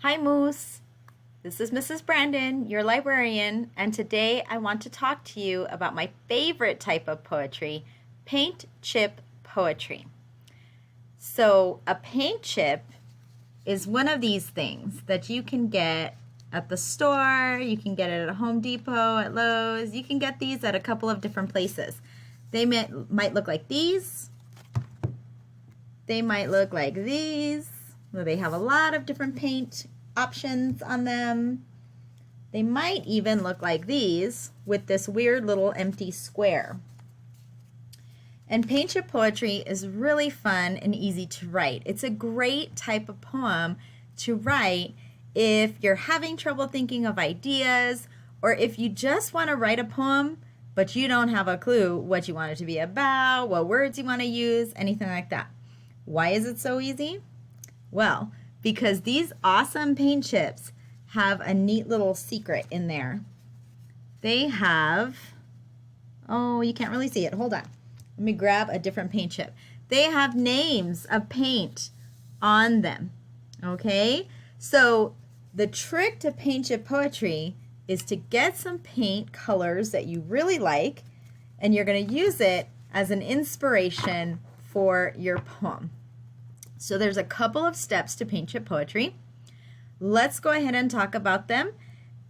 Hi, Moose. This is Mrs. Brandon, your librarian, and today I want to talk to you about my favorite type of poetry, paint chip poetry. So, a paint chip is one of these things that you can get at the store, you can get it at Home Depot, at Lowe's, you can get these at a couple of different places. They might look like these, they might look like these. Well, they have a lot of different paint options on them. They might even look like these with this weird little empty square. And paint chip poetry is really fun and easy to write. It's a great type of poem to write if you're having trouble thinking of ideas, or if you just want to write a poem but you don't have a clue what you want it to be about, what words you want to use, anything like that. Why is it so easy? Well, because these awesome paint chips have a neat little secret in there. They have, oh, you can't really see it. Hold on. Let me grab a different paint chip. They have names of paint on them, okay? So the trick to paint chip poetry is to get some paint colors that you really like, and you're going to use it as an inspiration for your poem. So there's a couple of steps to paint chip poetry. Let's go ahead and talk about them.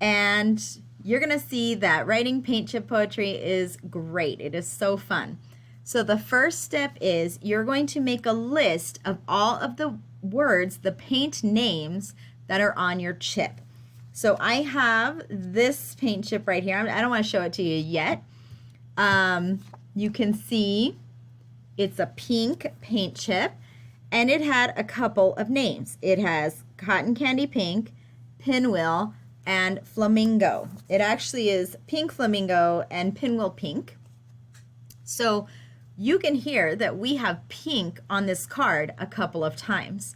And you're going to see that writing paint chip poetry is great. It is so fun. So the first step is you're going to make a list of all of the words, the paint names that are on your chip. So I have this paint chip right here. I don't want to show it to you yet. You can see it's a pink paint chip. And it had a couple of names. It has Cotton Candy Pink, Pinwheel, and Flamingo. It actually is Pink Flamingo and Pinwheel Pink. So you can hear that we have pink on this card a couple of times.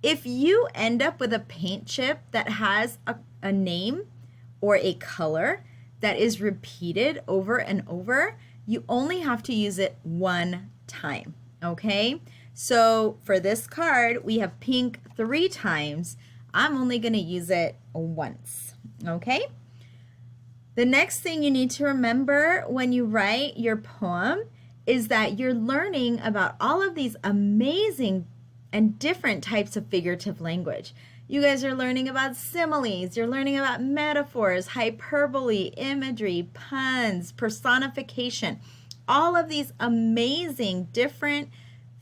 If you end up with a paint chip that has a name or a color that is repeated over and over, you only have to use it one time, okay? So for this card, we have pink 3 times. I'm only going to use it once, okay? The next thing you need to remember when you write your poem is that you're learning about all of these amazing and different types of figurative language. You guys are learning about similes, you're learning about metaphors, hyperbole, imagery, puns, personification, all of these amazing different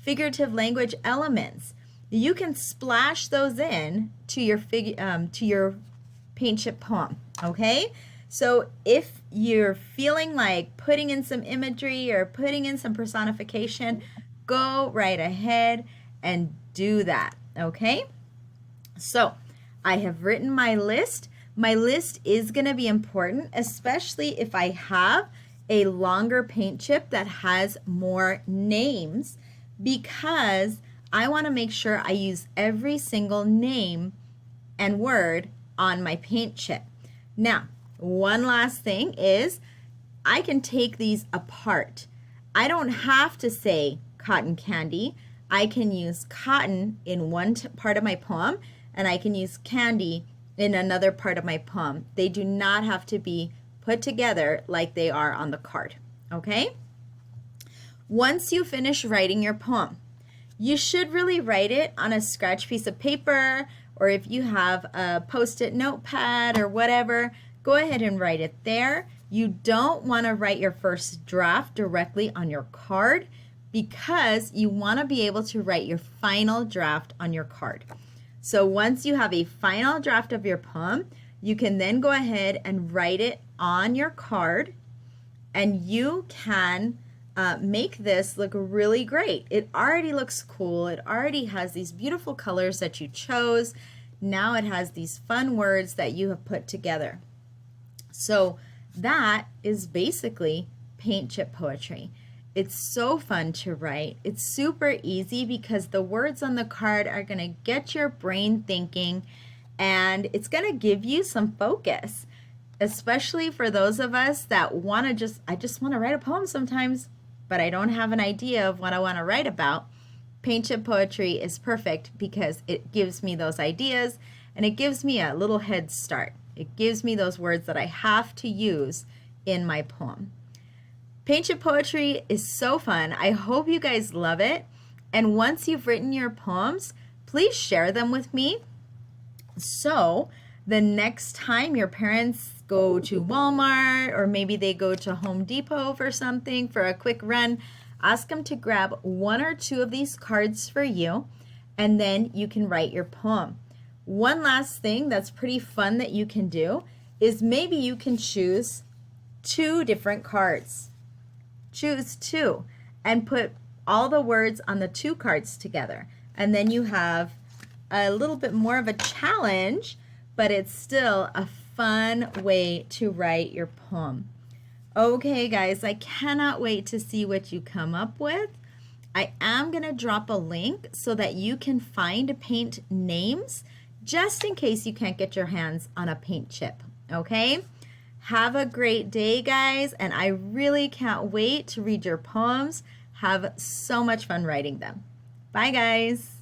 figurative language elements. You can splash those in to your paint chip poem, okay? So if you're feeling like putting in some imagery or putting in some personification, go right ahead and do that, okay? So I have written my list. My list is going to be important, especially if I have a longer paint chip that has more names, because I want to make sure I use every single name and word on my paint chip. Now, one last thing is I can take these apart. I don't have to say cotton candy. I can use cotton in one part of my poem, and I can use candy in another part of my poem. They do not have to be put together like they are on the card, okay? Once you finish writing your poem, you should really write it on a scratch piece of paper, or if you have a Post-it notepad or whatever, go ahead and write it there. You don't want to write your first draft directly on your card because you want to be able to write your final draft on your card. So once you have a final draft of your poem, you can then go ahead and write it on your card, and you can make this look really great. It already looks cool. It already has these beautiful colors that you chose. Now it has these fun words that you have put together. So that is basically paint chip poetry. It's so fun to write. It's super easy because the words on the card are going to get your brain thinking, and it's going to give you some focus, especially for those of us that want to I just want to write a poem sometimes, but I don't have an idea of what I want to write about. Paint chip poetry is perfect because it gives me those ideas, and it gives me a little head start. It gives me those words that I have to use in my poem. Paint chip poetry is so fun. I hope you guys love it. And once you've written your poems, please share them with me. So the next time your parents go to Walmart, or maybe they go to Home Depot for something, for a quick run, ask them to grab 1 or 2 of these cards for you, and then you can write your poem. One last thing that's pretty fun that you can do is maybe you can choose 2 different cards. Choose 2 and put all the words on the 2 cards together. And then you have a little bit more of a challenge, but it's still a fun way to write your poem. Okay, guys, I cannot wait to see what you come up with. I am going to drop a link so that you can find paint names just in case you can't get your hands on a paint chip, okay? Have a great day, guys, and I really can't wait to read your poems. Have so much fun writing them. Bye, guys.